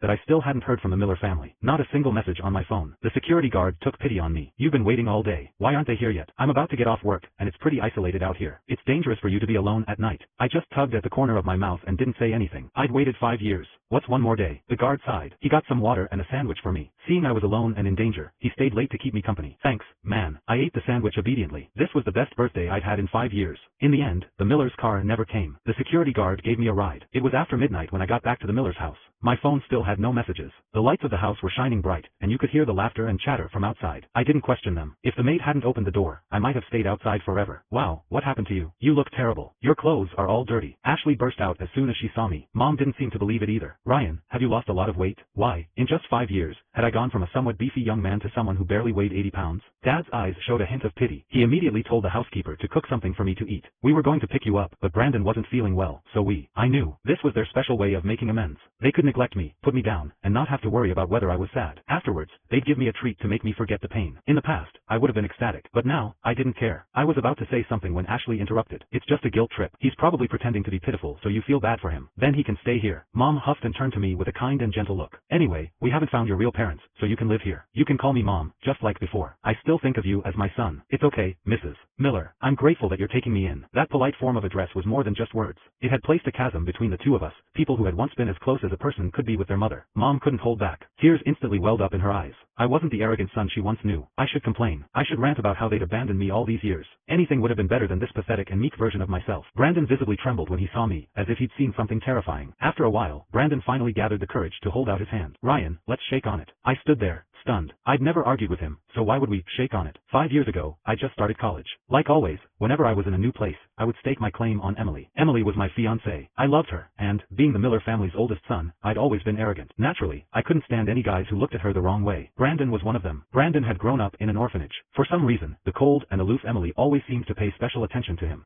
that I still hadn't heard from the Miller family. Not a single message on my phone. The security guard took pity on me. You've been waiting all day. Why aren't they here yet? I'm about to get off work, and it's pretty isolated out here. It's dangerous for you to be alone at night. I just tugged at the corner of my mouth and didn't say anything. I'd waited 5 years. What's one more day? The guard sighed. He got some water and a sandwich for me. Seeing I was alone and in danger, he stayed late to keep me company. Thanks, man. I ate the sandwich obediently. This was the best birthday I'd had in 5 years. In the end, the Miller's car never came. The security guard gave me a ride. It was after midnight when I got back to the Miller's house. My phone still had no messages. The lights of the house were shining bright, and you could hear the laughter and chatter from outside. I didn't question them. If the maid hadn't opened the door, I might have stayed outside forever. Wow, what happened to you? You look terrible. Your clothes are all dirty. Ashley burst out as soon as she saw me. Mom didn't seem to believe it either. Ryan, have you lost a lot of weight? Why, in just 5 years, had I gone from a somewhat beefy young man to someone who barely weighed 80 pounds? Dad's eyes showed a hint of pity. He immediately told the housekeeper to cook something for me to eat. We were going to pick you up, but Brandon wasn't feeling well, so I knew. This was their special way of making amends. They could neglect me, put me down, and not have to worry about whether I was sad. Afterwards, they'd give me a treat to make me forget the pain. In the past, I would have been ecstatic, but now, I didn't care. I was about to say something when Ashley interrupted. It's just a guilt trip. He's probably pretending to be pitiful so you feel bad for him. Then he can stay here. Mom huffed and turned to me with a kind and gentle look. Anyway, we haven't found your real parents, so you can live here. You can call me Mom, just like before. I still think of you as my son. It's okay, Mrs. Miller. I'm grateful that you're taking me in. That polite form of address was more than just words. It had placed a chasm between the two of us, people who had once been as close as a person could be with their mother. Mom couldn't hold back. Tears instantly welled up in her eyes. I wasn't the arrogant son she once knew. I should complain. I should rant about how they'd abandoned me all these years. Anything would have been better than this pathetic and meek version of myself. Brandon visibly trembled when he saw me, as if he'd seen something terrifying. After a while, Brandon finally gathered the courage to hold out his hand. Ryan, let's shake on it. I stood there, stunned. I'd never argued with him, so why would we shake on it? 5 years ago, I just started college. Like always, whenever I was in a new place, I would stake my claim on Emily. Emily was my fiancée. I loved her, and, being the Miller family's oldest son, I'd always been arrogant. Naturally, I couldn't stand any guys who looked at her the wrong way. Brandon was one of them. Brandon had grown up in an orphanage. For some reason, the cold and aloof Emily always seemed to pay special attention to him.